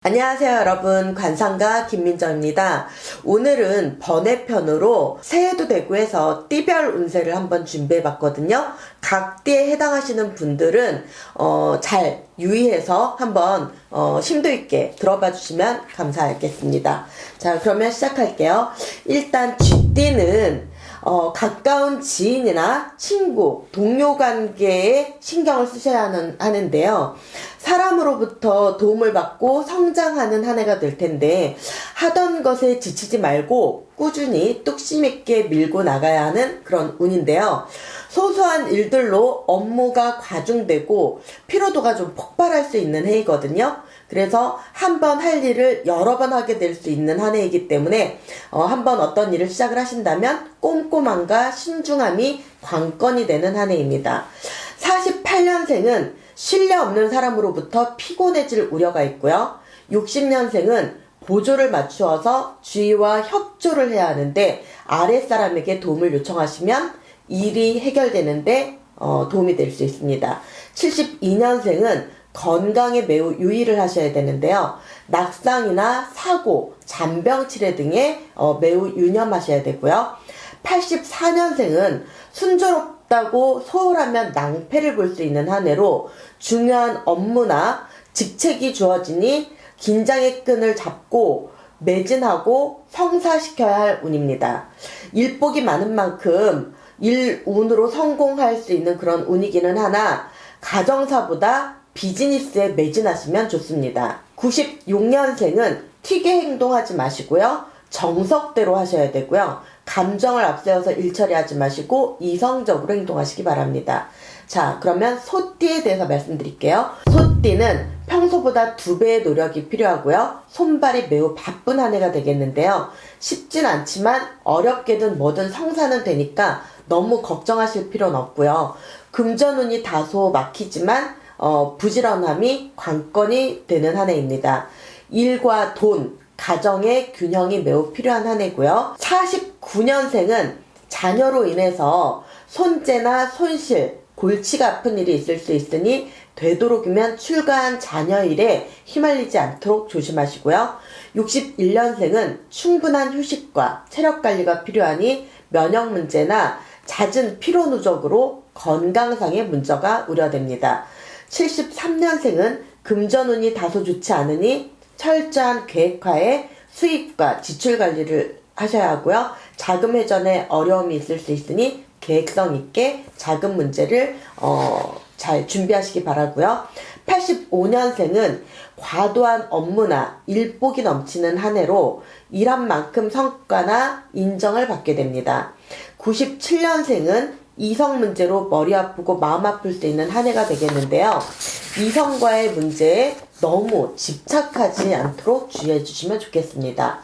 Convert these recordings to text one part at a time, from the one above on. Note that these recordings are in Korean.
안녕하세요 여러분, 관상가 김민정입니다. 오늘은 번외편으로 새해도 되고 해서 띠별 운세를 한번 준비해 봤거든요. 각 띠에 해당하시는 분들은 잘 유의해서 한번 심도 있게 들어봐 주시면 감사하겠습니다. 자, 그러면 시작할게요. 일단 쥐띠는 가까운 지인이나 친구, 동료 관계에 신경을 쓰셔야 하는데요. 사람으로부터 도움을 받고 성장하는 한 해가 될 텐데, 하던 것에 지치지 말고 꾸준히 뚝심 있게 밀고 나가야 하는 그런 운인데요. 소소한 일들로 업무가 과중되고 피로도가 좀 폭발할 수 있는 해이거든요. 그래서 한 번 할 일을 여러 번 하게 될 수 있는 한 해이기 때문에 한 번 어떤 일을 시작을 하신다면 꼼꼼함과 신중함이 관건이 되는 한 해입니다. 48년생은 신뢰 없는 사람으로부터 피곤해질 우려가 있고요. 60년생은 보조를 맞추어서 주의와 협조를 해야 하는데 아랫사람에게 도움을 요청하시면 일이 해결되는데 도움이 될 수 있습니다. 72년생은 건강에 매우 유의를 하셔야 되는데요. 낙상이나 사고, 잔병치레 등에 매우 유념하셔야 되고요. 84년생은 순조롭다고 소홀하면 낭패를 볼 수 있는 한 해로 중요한 업무나 직책이 주어지니 긴장의 끈을 잡고 매진하고 성사시켜야 할 운입니다. 일복이 많은 만큼 일운으로 성공할 수 있는 그런 운이기는 하나 가정사보다 비즈니스에 매진하시면 좋습니다. 96년생은 튀게 행동하지 마시고요. 정석대로 하셔야 되고요. 감정을 앞세워서 일 처리하지 마시고 이성적으로 행동하시기 바랍니다. 자, 그러면 소띠에 대해서 말씀드릴게요. 소띠는 평소보다 2배의 노력이 필요하고요. 손발이 매우 바쁜 한 해가 되겠는데요. 쉽진 않지만 어렵게든 뭐든 성사는 되니까 너무 걱정하실 필요는 없고요. 금전운이 다소 막히지만 부지런함이 관건이 되는 한 해입니다. 일과 돈, 가정의 균형이 매우 필요한 한 해고요. 49년생은 자녀로 인해서 손재나 손실, 골치가 아픈 일이 있을 수 있으니 되도록이면 출가한 자녀 일에 휘말리지 않도록 조심하시고요. 61년생은 충분한 휴식과 체력 관리가 필요하니 면역 문제나 잦은 피로 누적으로 건강상의 문제가 우려됩니다. 73년생은 금전운이 다소 좋지 않으니 철저한 계획하에 수입과 지출 관리를 하셔야 하고요. 자금 회전에 어려움이 있을 수 있으니 계획성 있게 자금 문제를 잘 준비하시기 바라고요. 85년생은 과도한 업무나 일복이 넘치는 한 해로 일한 만큼 성과나 인정을 받게 됩니다. 97년생은 이성 문제로 머리 아프고 마음 아플 수 있는 한 해가 되겠는데요. 이성과의 문제에 너무 집착하지 않도록 주의해 주시면 좋겠습니다.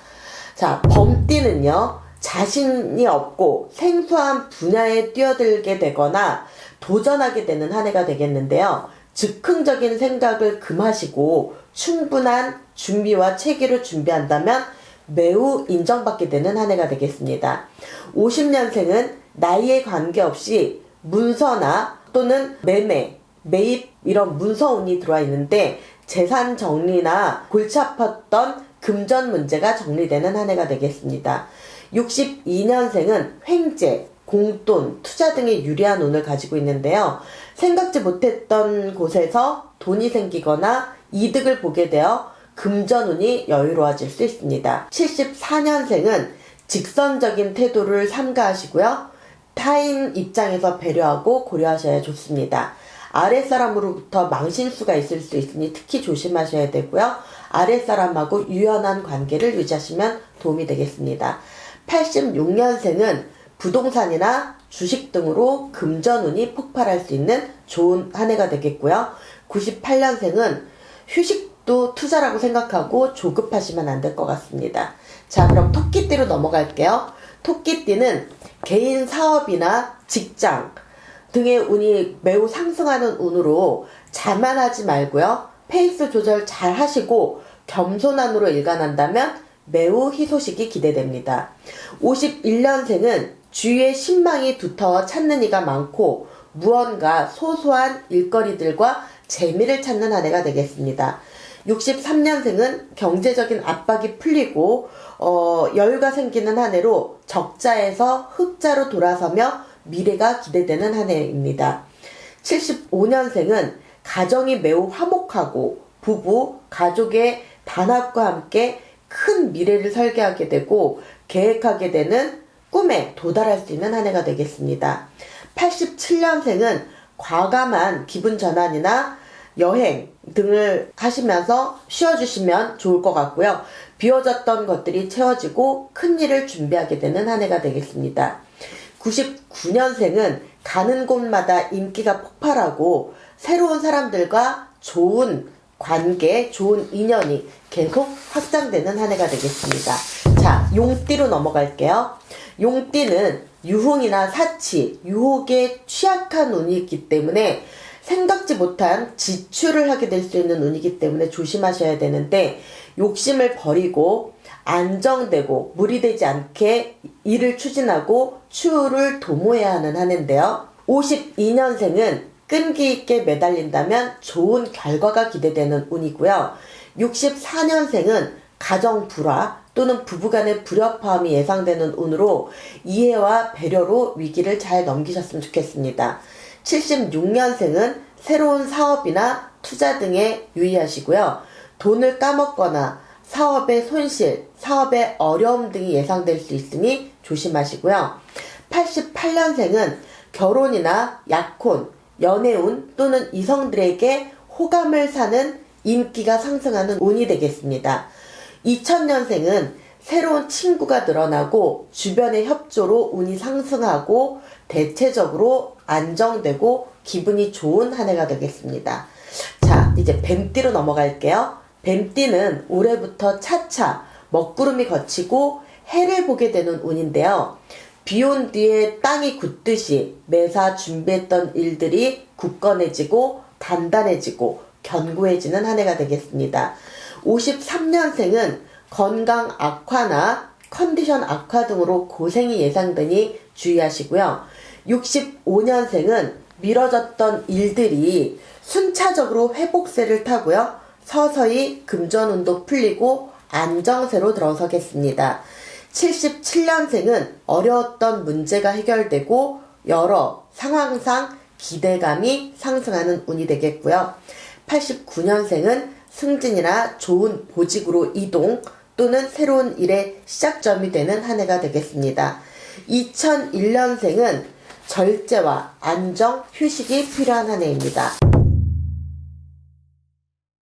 자, 범띠는요. 자신이 없고 생소한 분야에 뛰어들게 되거나 도전하게 되는 한 해가 되겠는데요. 즉흥적인 생각을 금하시고 충분한 준비와 체계를 준비한다면 매우 인정받게 되는 한 해가 되겠습니다. 50년생은 나이에 관계없이 문서나 또는 매매, 매입 이런 문서운이 들어와 있는데 재산 정리나 골치 아팠던 금전 문제가 정리되는 한 해가 되겠습니다. 62년생은 횡재, 공돈, 투자 등의 유리한 운을 가지고 있는데요. 생각지 못했던 곳에서 돈이 생기거나 이득을 보게 되어 금전운이 여유로워질 수 있습니다. 74년생은 직선적인 태도를 삼가하시고요. 타인 입장에서 배려하고 고려하셔야 좋습니다. 아랫사람으로부터 망신수가 있을 수 있으니 특히 조심하셔야 되고요. 아랫사람하고 유연한 관계를 유지하시면 도움이 되겠습니다. 86년생은 부동산이나 주식 등으로 금전운이 폭발할 수 있는 좋은 한 해가 되겠고요. 98년생은 휴식도 투자라고 생각하고 조급하시면 안 될 것 같습니다. 자, 그럼 토끼띠로 넘어갈게요. 토끼띠는 개인 사업이나 직장 등의 운이 매우 상승하는 운으로 자만하지 말고요. 페이스 조절 잘 하시고 겸손함으로 일관한다면 매우 희소식이 기대됩니다. 51년생은 주위에 신망이 두터워 찾는 이가 많고 무언가 소소한 일거리들과 재미를 찾는 한 해가 되겠습니다. 63년생은 경제적인 압박이 풀리고 여유가 생기는 한 해로 적자에서 흑자로 돌아서며 미래가 기대되는 한 해입니다. 75년생은 가정이 매우 화목하고 부부, 가족의 단합과 함께 큰 미래를 설계하게 되고 계획하게 되는 꿈에 도달할 수 있는 한 해가 되겠습니다. 87년생은 과감한 기분 전환이나 여행 등을 하시면서 쉬어주시면 좋을 것 같고요. 비워졌던 것들이 채워지고 큰 일을 준비하게 되는 한 해가 되겠습니다. 99년생은 가는 곳마다 인기가 폭발하고 새로운 사람들과 좋은 관계, 좋은 인연이 계속 확장되는 한 해가 되겠습니다. 자, 용띠로 넘어갈게요. 용띠는 유흥이나 사치, 유혹에 취약한 운이 있기 때문에 생각지 못한 지출을 하게 될 수 있는 운이기 때문에 조심하셔야 되는데, 욕심을 버리고 안정되고 무리되지 않게 일을 추진하고 추후를 도모해야 하는 한 해인데요. 52년생은 끈기 있게 매달린다면 좋은 결과가 기대되는 운이고요. 64년생은 가정 불화 또는 부부간의 불협화음이 예상되는 운으로 이해와 배려로 위기를 잘 넘기셨으면 좋겠습니다. 76년생은 새로운 사업이나 투자 등에 유의하시고요. 돈을 까먹거나 사업의 손실, 사업의 어려움 등이 예상될 수 있으니 조심하시고요. 88년생은 결혼이나 약혼, 연애운 또는 이성들에게 호감을 사는 인기가 상승하는 운이 되겠습니다. 2000년생은 새로운 친구가 늘어나고 주변의 협조로 운이 상승하고 대체적으로 안정되고 기분이 좋은 한 해가 되겠습니다. 자, 이제 뱀띠로 넘어갈게요. 뱀띠는 올해부터 차차 먹구름이 걷히고 해를 보게 되는 운인데요. 비 온 뒤에 땅이 굳듯이 매사 준비했던 일들이 굳건해지고 단단해지고 견고해지는 한 해가 되겠습니다. 53년생은 건강 악화나 컨디션 악화 등으로 고생이 예상되니 주의하시고요. 65년생은 미뤄졌던 일들이 순차적으로 회복세를 타고요. 서서히 금전운도 풀리고 안정세로 들어서겠습니다. 77년생은 어려웠던 문제가 해결되고 여러 상황상 기대감이 상승하는 운이 되겠고요. 89년생은 승진이나 좋은 보직으로 이동 또는 새로운 일의 시작점이 되는 한 해가 되겠습니다. 2001년생은 절제와 안정, 휴식이 필요한 한 해입니다.